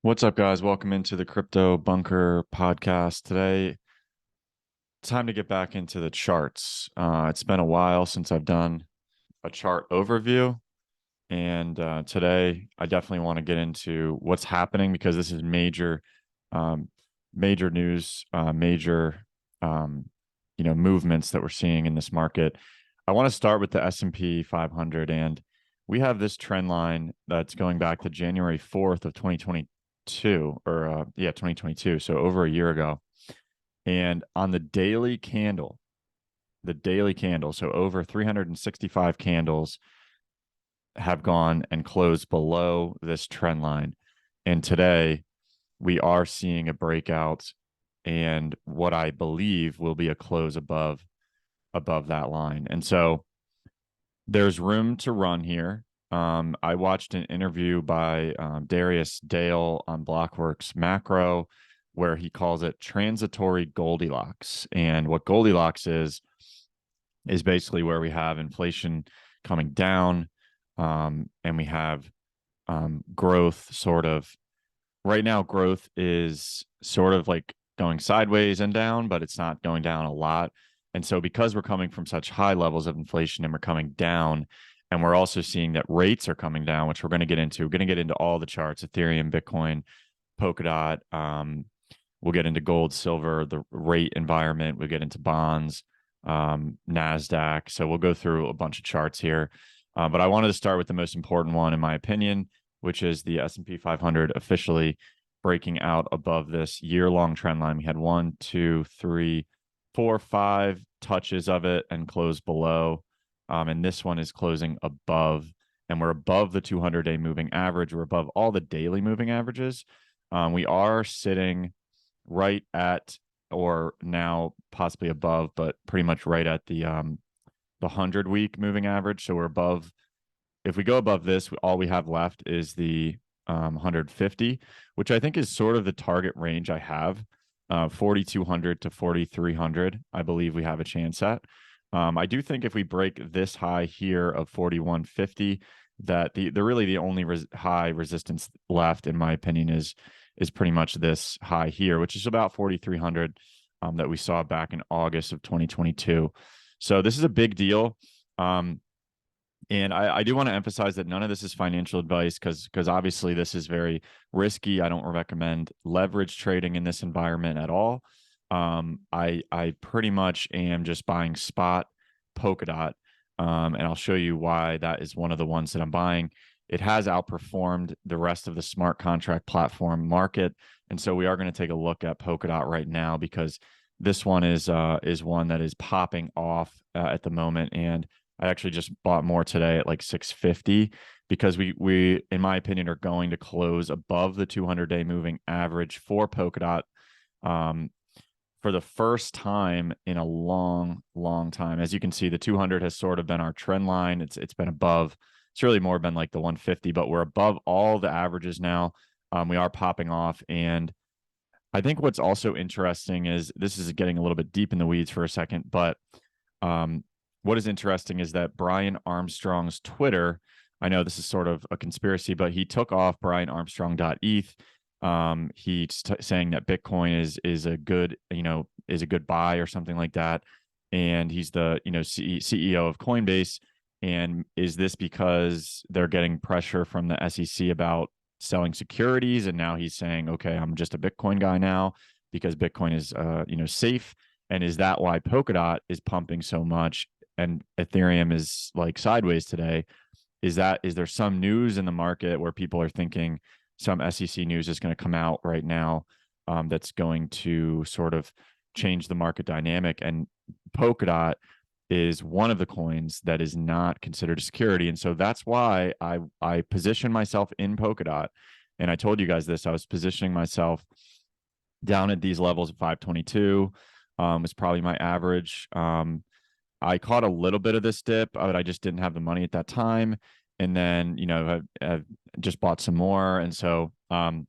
What's up, guys? Welcome into the Crypto Bunker podcast. Today, time to get back into the charts. It's been a while since I've done a chart overview, and today I definitely want to get into what's happening because this is um, major news, major movements that we're seeing in this market. I want to start with the S&P 500, and we have this trend line that's going back to January 4th of 2022, 2022, so over a year ago. And on the daily candle, so over 365 candles have gone and closed below this trend line. And today we are seeing a breakout and what I believe will be a close above that line. And so there's room to run here. I watched an interview by Darius Dale on Blockworks Macro, where he calls it transitory Goldilocks. And what Goldilocks is basically where we have inflation coming down, and we have growth sort of right now. Growth is sort of like going sideways and down, but it's not going down a lot. And so because we're coming from such high levels of inflation and we're coming down, and we're also seeing that rates are coming down, which we're going to get into. We're going to get into all the charts: Ethereum, Bitcoin, Polkadot. We'll get into gold, silver, the rate environment. We'll get into bonds, Nasdaq. So we'll go through a bunch of charts here. But I wanted to start with the most important one, in my opinion, which is the S&P 500 officially breaking out above this year-long trend line. We had 1, 2, 3, 4, 5 touches of it and closed below. And this one is closing above, and we're above the 200-day moving average. We're above all the daily moving averages. We are sitting right at, or now possibly above, but pretty much right at the 100-week moving average. So we're above. If we go above this, all we have left is the 150, which I think is sort of the target range I have. 4,200 to 4,300, I believe we have a chance at. I do think if we break this high here of 4,150, that the only high resistance left, in my opinion, is pretty much this high here, which is about 4,300 that we saw back in August of 2022. So this is a big deal. And I do want to emphasize that none of this is financial advice, because obviously this is very risky. I don't recommend leverage trading in this environment at all. I pretty much am just buying spot Polkadot, and I'll show you why that is one of the ones that I'm buying. It has outperformed the rest of the smart contract platform market, and so we are going to take a look at Polkadot right now, because this one is one that is popping off at the moment. And I actually just bought more today at like 650, because we in my opinion are going to close above the 200-day moving average for Polkadot for the first time in a long time. As you can see, the 200 has sort of been our trend line. It's been above. It's really more been like the 150, but we're above all the averages now. We are popping off. And I think what's also interesting is, this is getting a little bit deep in the weeds for a second, but what is interesting is that Brian Armstrong's Twitter, I know this is sort of a conspiracy, but he took off brianarmstrong.eth. He's saying that Bitcoin is a good buy or something like that. And he's the CEO of Coinbase. And is this because they're getting pressure from the SEC about selling securities? And now he's saying, okay, I'm just a Bitcoin guy now because Bitcoin is safe. And is that why Polkadot is pumping so much and Ethereum is like sideways today? Is there some news in the market where people are thinking some SEC news is going to come out right now that's going to sort of change the market dynamic? And Polkadot is one of the coins that is not considered a security. And so that's why I position myself in Polkadot. And I told you guys this, I was positioning myself down at these levels of 522 was probably my average. I caught a little bit of this dip, but I just didn't have the money at that time. And then, I've just bought some more. And so, I'm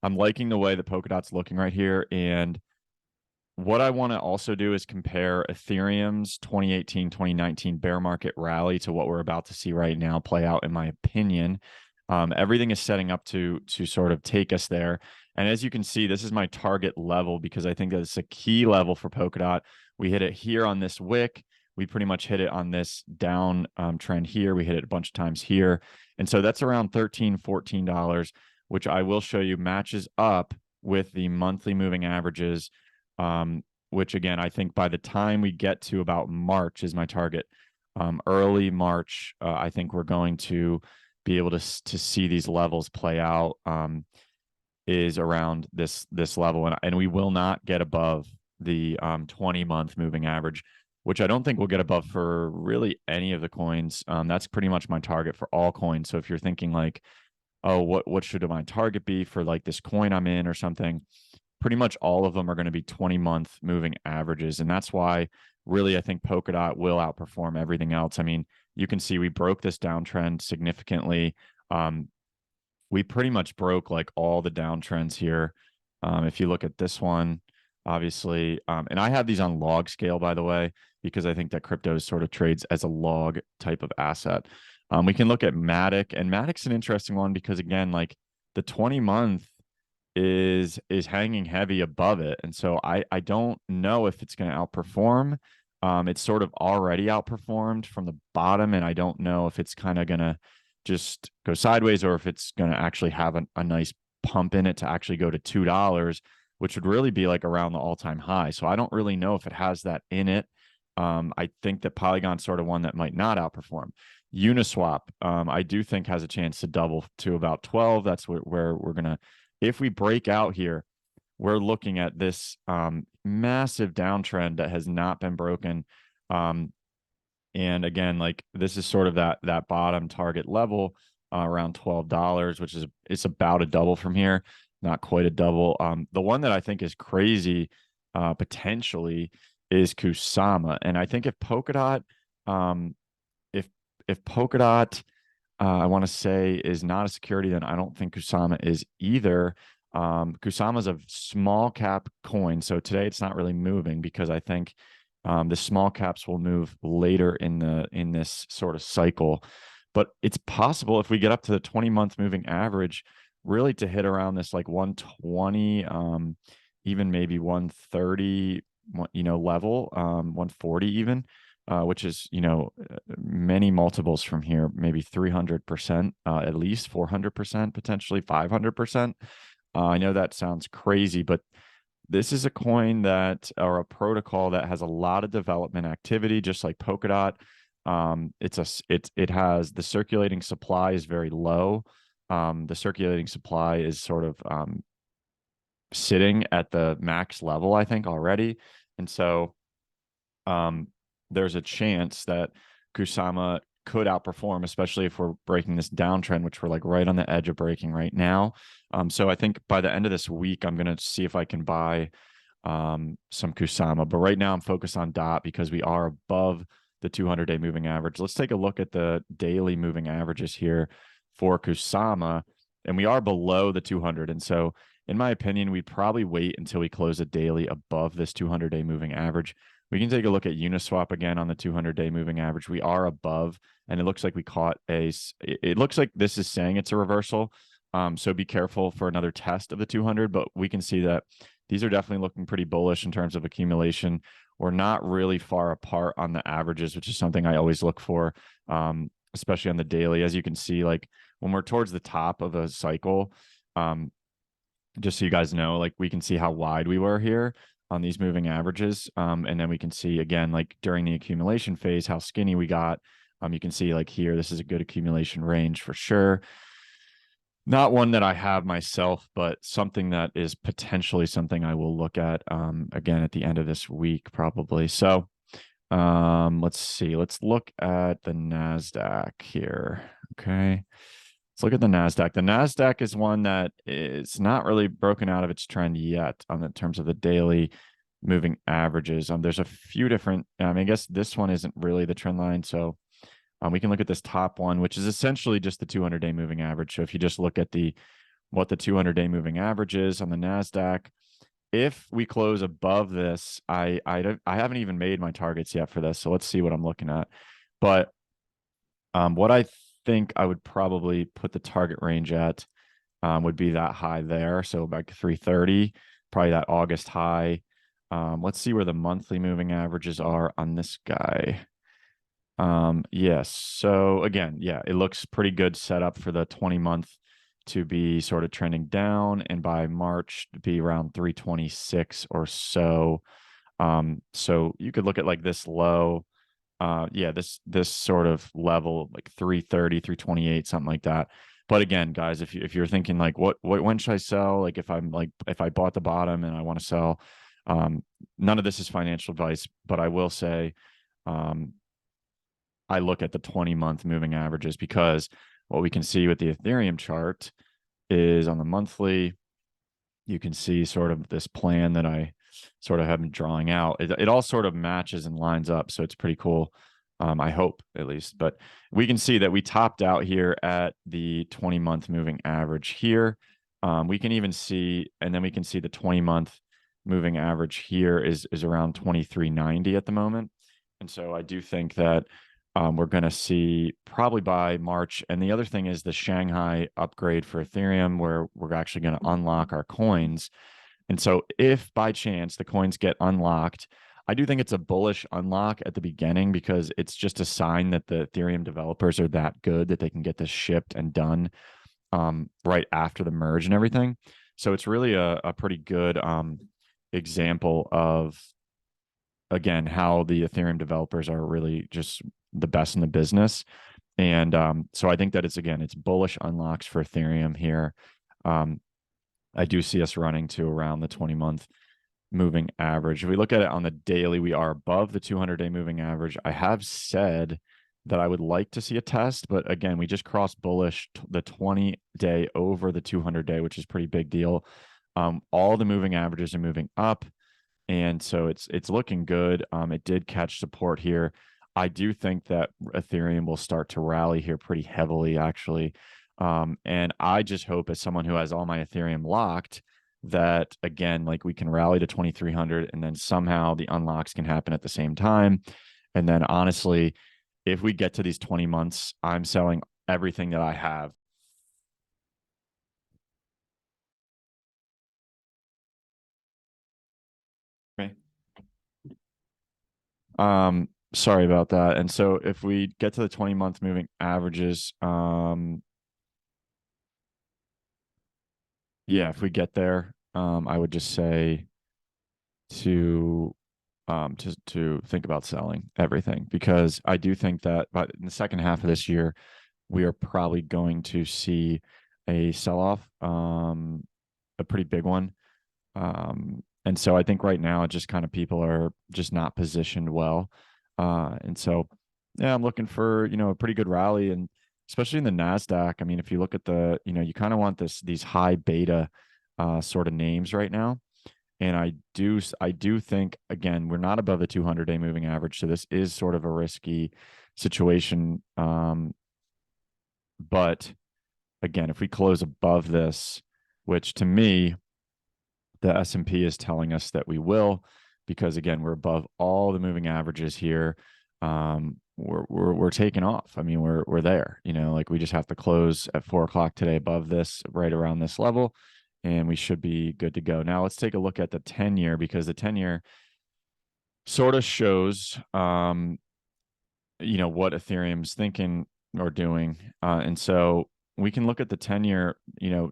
liking the way the Polkadot's looking right here. And what I want to also do is compare Ethereum's 2018, 2019 bear market rally to what we're about to see right now play out, in my opinion. Everything is setting up to sort of take us there. And as you can see, this is my target level because I think that it's a key level for Polkadot. We hit it here on this wick. We pretty much hit it on this down trend here. We hit it a bunch of times here. And so that's around $13, $14, which I will show you matches up with the monthly moving averages, which again, I think by the time we get to about March is my target. Early March, I think we're going to be able to see these levels play out, is around this level, and we will not get above the 20-month moving average, which I don't think we'll get above for really any of the coins. That's pretty much my target for all coins. So if you're thinking like, oh, what should my target be for like this coin I'm in or something, pretty much all of them are going to be 20-month moving averages. And that's why really I think Polkadot will outperform everything else. I mean, you can see we broke this downtrend significantly. We pretty much broke like all the downtrends here. If you look at this one, obviously, and I have these on log scale, by the way, because I think that crypto sort of trades as a log type of asset. We can look at MATIC, and MATIC's an interesting one because again, like the 20-month is hanging heavy above it, and so I don't know if it's going to outperform. It's sort of already outperformed from the bottom, and I don't know if it's kind of going to just go sideways or if it's going to actually have a nice pump in it to actually go to $2, which would really be like around the all-time high. So I don't really know if it has that in it. I think that Polygon's sort of one that might not outperform. Uniswap, I do think has a chance to double to about 12. That's where we're going to, if we break out here, we're looking at this massive downtrend that has not been broken. And again, like this is sort of that bottom target level around $12, which is it's about a double from here, not quite a double. The one that I think is crazy potentially is Kusama, and I think if Polkadot, if Polkadot, I want to say is not a security, then I don't think Kusama is either. Kusama is a small cap coin, so today it's not really moving because I think the small caps will move later in this sort of cycle. But it's possible if we get up to the 20-month moving average, really to hit around this like 120, even maybe 130, level, 140 even, which is, many multiples from here, maybe 300%, at least 400%, potentially 500%. I know that sounds crazy, but this is a coin that, or a protocol that has a lot of development activity, just like Polkadot. It has the circulating supply is very low. The circulating supply is sort of sitting at the max level, I think, already. And so there's a chance that Kusama could outperform, especially if we're breaking this downtrend, which we're like right on the edge of breaking right now. So I think by the end of this week, I'm going to see if I can buy some Kusama. But right now I'm focused on DOT because we are above the 200-day moving average. Let's take a look at the daily moving averages here for Kusama, and we are below the 200. And so in my opinion, we'd probably wait until we close a daily above this 200-day moving average. We can take a look at Uniswap again on the 200-day moving average. We are above, and it looks like we caught it looks like this is saying it's a reversal. So be careful for another test of the 200, but we can see that these are definitely looking pretty bullish in terms of accumulation. We're not really far apart on the averages, which is something I always look for, especially on the daily. As you can see, like when we're towards the top of a cycle, just so you guys know, like we can see how wide we were here on these moving averages. And then we can see again, like during the accumulation phase, how skinny we got. You can see like here, this is a good accumulation range for sure. Not one that I have myself, but something that is potentially something I will look at again at the end of this week, probably. So let's see. Let's look at the Nasdaq here. Okay. Let's look at the Nasdaq. The Nasdaq is one that is not really broken out of its trend yet on the terms of the daily moving averages. There's a few different, I guess this one isn't really the trend line. So we can look at this top one, which is essentially just the 200-day moving average. So if you just look at what the 200-day moving average is on the Nasdaq, if we close above this, I haven't even made my targets yet for this. So let's see what I'm looking at. But what I think I would probably put the target range at would be that high there. So like 330, probably that August high. Let's see where the monthly moving averages are on this guy. Yes. So again, yeah, it looks pretty good setup for the 20-month to be sort of trending down, and by March to be around 326 or so. So you could look at like this low, yeah, this sort of level, like 330, 328, something like that. But again, guys, if you're thinking like what when should I sell? Like if I bought the bottom and I want to sell, none of this is financial advice, but I will say I look at the 20-month moving averages, because what we can see with the Ethereum chart is on the monthly, you can see sort of this plan that I sort of have been drawing out. It all sort of matches and lines up, so it's pretty cool. I hope, at least. But we can see that we topped out here at the 20-month moving average here. We can even see, and then we can see the 20-month moving average here is around 2390 at the moment. And so I do think that we're going to see probably by March. And the other thing is the Shanghai upgrade for Ethereum, where we're actually going to unlock our coins. And so if by chance the coins get unlocked, I do think it's a bullish unlock at the beginning, because it's just a sign that the Ethereum developers are that good that they can get this shipped and done right after the merge and everything. So it's really a pretty good example of, again, how the Ethereum developers are really just the best in the business. And so I think that it's bullish unlocks for Ethereum here. I do see us running to around the 20-month moving average. If we look at it on the daily, we are above the 200-day moving average. I have said that I would like to see a test, but again, we just crossed bullish the 20-day over the 200-day, which is a pretty big deal. All the moving averages are moving up, and so it's looking good. It did catch support here. I do think that Ethereum will start to rally here pretty heavily, actually. And I just hope, as someone who has all my Ethereum locked, that again, like we can rally to 2300, and then somehow the unlocks can happen at the same time. And then honestly, if we get to these 20 months, I'm selling everything that I have. Okay. Sorry about that. And so if we get to the 20-month moving averages, yeah, if we get there, I would just say to think about selling everything, because I do think that by in the second half of this year, we are probably going to see a sell-off, a pretty big one. And so I think right now, it just kind of people are just not positioned well. And so, yeah, I'm looking for, a pretty good rally, and especially in the Nasdaq. I mean, if you look at you kind of want these high beta sort of names right now. And I do think, again, we're not above the 200-day moving average, so this is sort of a risky situation. But again, if we close above this, which to me, the S&P is telling us that we will, because again, we're above all the moving averages here. We're taking off. I mean, we're there. Like we just have to close at 4 o'clock today above this, right around this level, and we should be good to go. Now let's take a look at the 10-year, because the 10-year sort of shows what Ethereum's thinking or doing. And so we can look at the 10-year,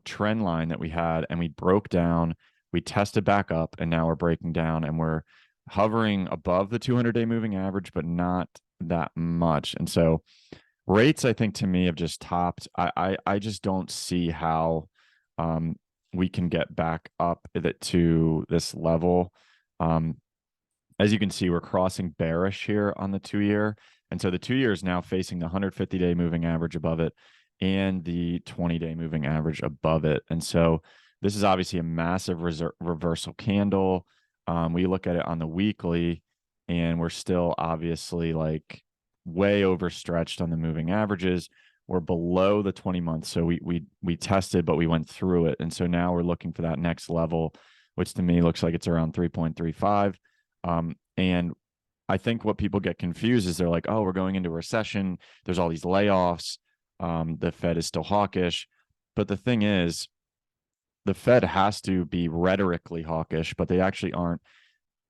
trend line that we had, and we broke down, we tested back up, and now we're breaking down, and we're hovering above the 200-day moving average, but not that much. And so rates, I think, to me, have just topped. I just don't see how we can get back up to this level. As you can see, we're crossing bearish here on the 2-year. And so the 2-year is now facing the 150-day moving average above it and the 20-day moving average above it. And so this is obviously a massive reversal candle. We look at it on the weekly, and we're still obviously like way overstretched on the moving averages. We're below the 20 months. So we tested, but we went through it. And so now we're looking for that next level, which to me looks like it's around 3.35. And I think what people get confused is they're like, oh, we're going into a recession. There's all these layoffs. the Fed is still hawkish. But the thing is, the Fed has to be rhetorically hawkish, but they actually aren't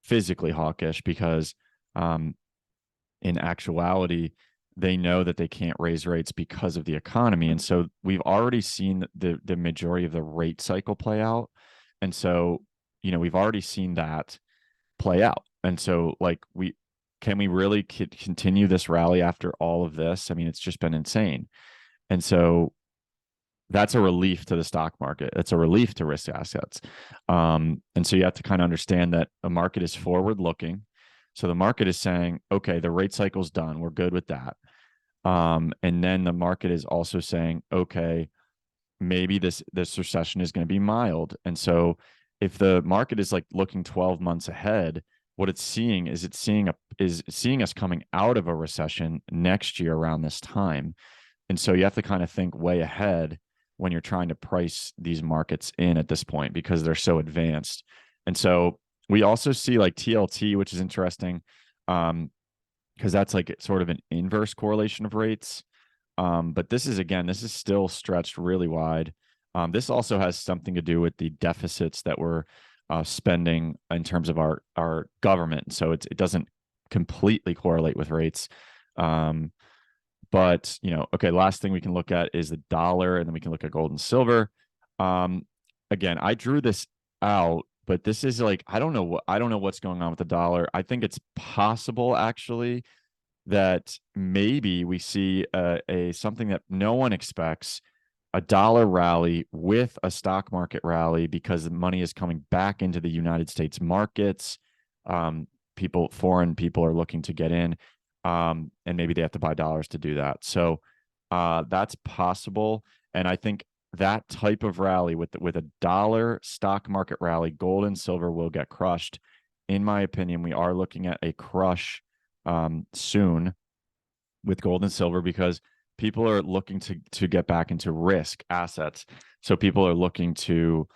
physically hawkish because in actuality, they know that they can't raise rates because of the economy. And so we've already seen the majority of the rate cycle play out. And so, we've already seen that play out. And so like can we really continue this rally after all of this? I mean, it's just been insane. And so that's a relief to the stock market. It's a relief to risk assets. And so you have to kind of understand that a market is forward looking. So the market is saying, okay, the rate cycle's done. We're good with that. And then the market is also saying, okay, maybe this recession is going to be mild. And so if the market is like looking 12 months ahead, what it's seeing is seeing us coming out of a recession next year around this time. And so you have to kind of think way ahead when you're trying to price these markets in at this point because they're so advanced. And so we also see like TLT, which is interesting because that's like sort of an inverse correlation of rates. But this is still stretched really wide. This also has something to do with the deficits that we're spending in terms of our government. So it doesn't completely correlate with rates. But okay, last thing we can look at is the dollar, and then we can look at gold and silver. Again, I drew this out, but this is like I don't know what's going on with the dollar. I think it's possible actually that maybe we see a something that no one expects, a dollar rally with a stock market rally because the money is coming back into the United States markets. Foreign people are looking to get in. And maybe they have to buy dollars to do that. So that's possible. And I think that type of rally with a dollar stock market rally, gold and silver will get crushed. In my opinion, we are looking at a crush soon with gold and silver because people are looking to get back into risk assets. So people are looking to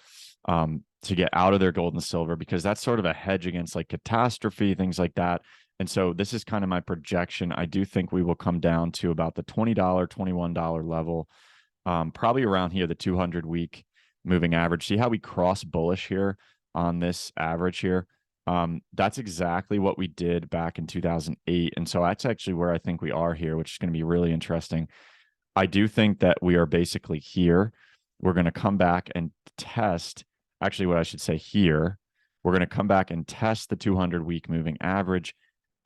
get out of their gold and silver because that's sort of a hedge against like catastrophe, things like that. And so this is kind of my projection. I do think we will come down to about the $20, $21 level, probably around here, the 200-week moving average. See how we cross bullish here on this average here? That's exactly what we did back in 2008. And so that's actually where I think we are here, which is going to be really interesting. I do think that we are basically here. We're going to come back and test, actually what I should say here, we're going to come back and test the 200-week moving average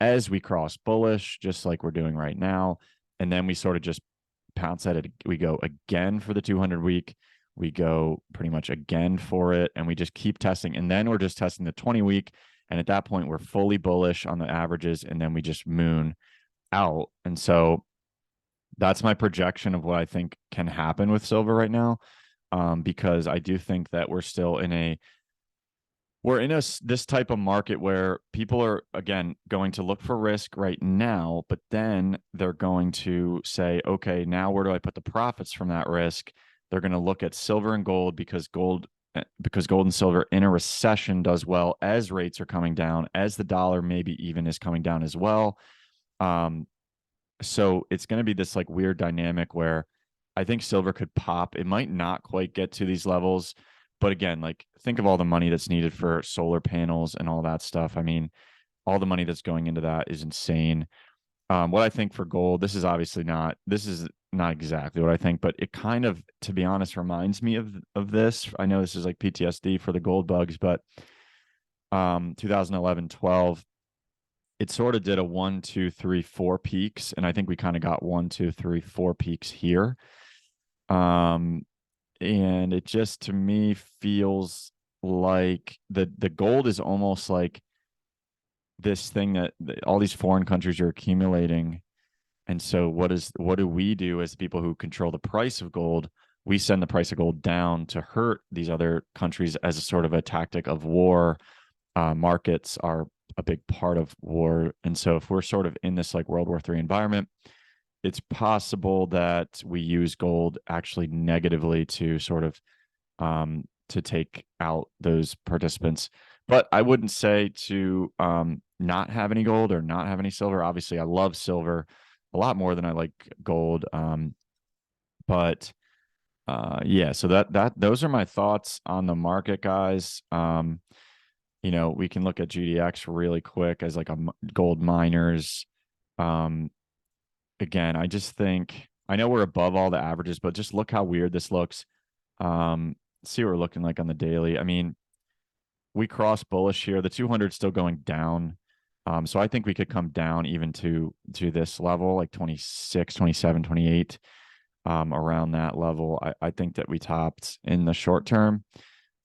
as we cross bullish, just like we're doing right now. And then we sort of just pounce at it. We go again for the 200-week. We go pretty much again for it. And we just keep testing. And then we're just testing the 20-week. And at that point, we're fully bullish on the averages. And then we just moon out. And so that's my projection of what I think can happen with silver right now. Because I do think that we're still in this type of market where people are, again, going to look for risk right now, but then they're going to say, okay, now where do I put the profits from that risk? They're going to look at silver and gold because gold and silver in a recession does well as rates are coming down, as the dollar maybe even is coming down as well. So it's going to be this like weird dynamic where I think silver could pop. It might not quite get to these levels. But again, like think of all the money that's needed for solar panels and all that stuff. I mean, all the money that's going into that is insane. What I think for gold, this is not exactly what I think, but it kind of, to be honest, reminds me of this. I know this is like PTSD for the gold bugs, but 2011, 12, it sort of did a 1, 2, 3, 4 peaks. And I think we kind of got 1, 2, 3, 4 peaks here. And it just, to me, feels like the gold is almost like this thing that all these foreign countries are accumulating. And so what do we do as people who control the price of gold? We send the price of gold down to hurt these other countries as a sort of a tactic of war. Markets are a big part of war. And so if we're sort of in this like World War III environment, it's possible that we use gold actually negatively to sort of to take out those participants. But I wouldn't say to not have any gold or not have any silver. Obviously, I love silver a lot more than I like gold. But yeah, so that those are my thoughts on the market, guys. We can look at GDX really quick as like a gold miners. Um, Again, I just think I know we're above all the averages, but just look how weird this looks. See what we're looking like on the daily. I mean, we cross bullish here. The 200 still going down. So I think we could come down even to this level, like 26, 27, 28, around that level. I think that we topped in the short term.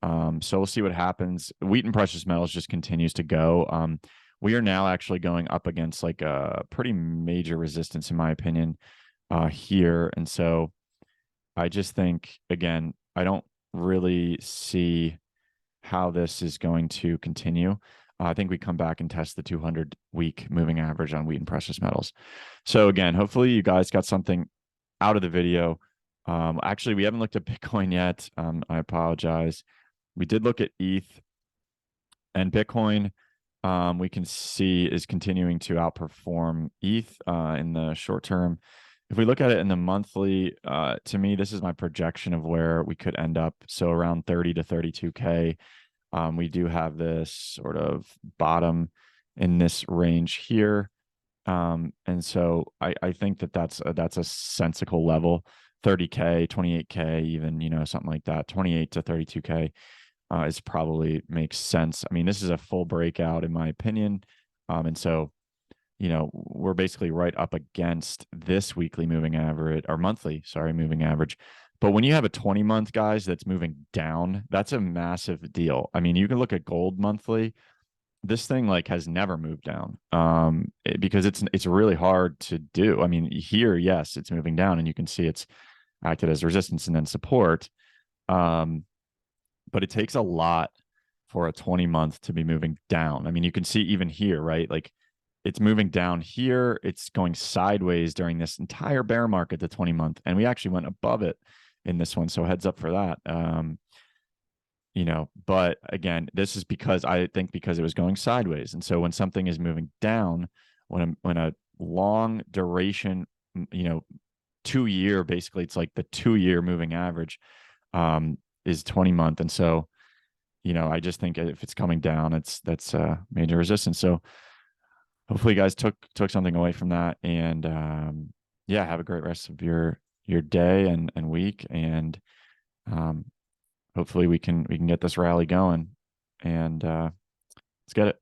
So we'll see what happens. Wheat and precious metals just continues to go. We are now actually going up against like a pretty major resistance, in my opinion, here. And so I just think, again, I don't really see how this is going to continue. I think we come back and test the 200-week moving average on wheat and precious metals. So again, hopefully you guys got something out of the video. Actually, we haven't looked at Bitcoin yet. I apologize. We did look at ETH and Bitcoin. We can see is continuing to outperform ETH in the short term. If we look at it in the monthly, to me, this is my projection of where we could end up. So around 30 to 32K. We do have this sort of bottom in this range here. And so I think that's a sensical level. 30K, 28K, even, something like that. 28 to 32K is probably makes sense. I mean, this is a full breakout in my opinion. And so, we're basically right up against this weekly moving average or monthly, moving average. But when you have a 20-month, guys, that's moving down, that's a massive deal. I mean, you can look at gold monthly. This thing like has never moved down because it's really hard to do. I mean, here, yes, it's moving down, and you can see it's acted as resistance and then support. But it takes a lot for a 20-month to be moving down. I mean, you can see even here, right? Like it's moving down here. It's going sideways during this entire bear market, the 20-month, and we actually went above it in this one. So heads up for that. But again, this is because it was going sideways. And so when something is moving down, when a long duration, 2-year, basically it's like the 2-year moving average, is 20-month. And so, I just think if it's coming down, that's major resistance. So hopefully you guys took something away from that, and yeah, have a great rest of your day and week. And hopefully we can get this rally going, and let's get it.